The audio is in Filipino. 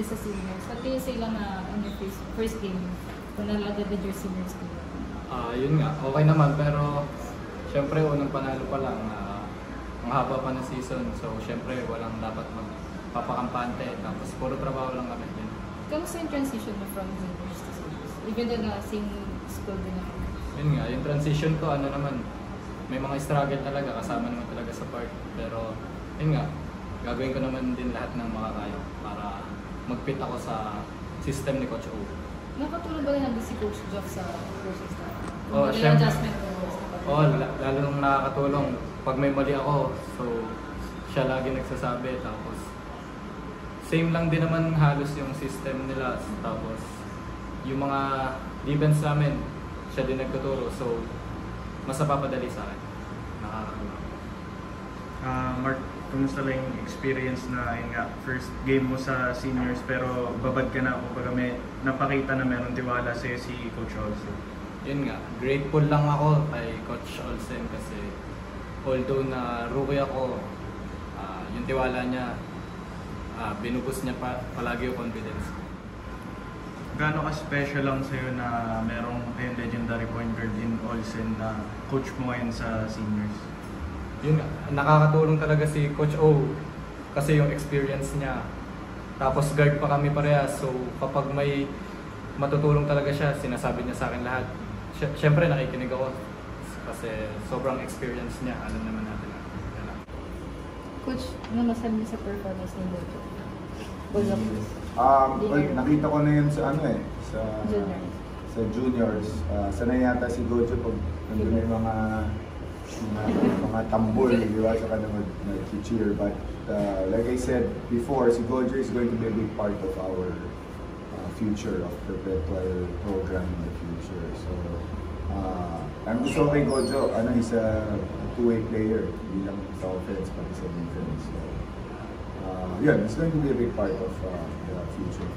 this sa seniors. What can you say lang na on your first game, kung nalagad with your seniors team? Yun nga, okay naman, pero syempre unang panalo pa lang, ang haba pa ng season, so syempre walang dapat magpapakampante, tapos puro trabaho lang kami din. Kamusta yung transition mo from juniors to seniors? Even though na same school din ako. Yun nga, yung transition ko, naman, may mga struggle talaga, kasama naman talaga sa part, pero yun nga, gagawin ko naman din lahat ng makakaya para mag-fit ako sa system ni Coach O. Nakatulong ba rin si Coach Jeff sa coaching staff? Syempre. Adjustment Lalo nung nakakatulong. Pag may mali ako, so siya lagi nagsasabi. Tapos, same lang din naman halos yung system nila. Tapos, yung mga defense namin, siya din nagtuturo. So, mas napapadali sa akin. Nakakatulong. Mark, kumusta lang yung experience na yun nga, first game mo sa seniors pero babad ka na, kumbaga may napakita na meron tiwala sa'yo si Coach Olsen? Yun nga, grateful lang ako kay Coach Olsen kasi although na rookie ako, yung tiwala niya, binubus niya palagi yung confidence. Gaano ka-special lang sa'yo na merong kayong legendary point guard in Olsen na coach mo ngayon sa seniors? Yun nga, nakakatulong talaga si Coach O kasi yung experience niya. Tapos guard pa kami parehas, so kapag may matutulong talaga siya, sinasabi niya sa akin lahat. Siyempre nakikinig ako kasi sobrang experience niya, alam naman natin. Coach, ano masabi niyo sa performance ni Mojo? Well, nakita ko na yun sa Juniors. sa juniors. Sanay yata si Gojo pag nandun yung mga tambol, di ba? Saka naman nag-cheer. But like I said before, si Gojo is going to be a big part of our future of perpetual program in the future. So, ang gusto ko kay Gojo, he's a two-way player, hindi lang sa offense, pati sa defense. So, yun, it's going to be a big part of the future.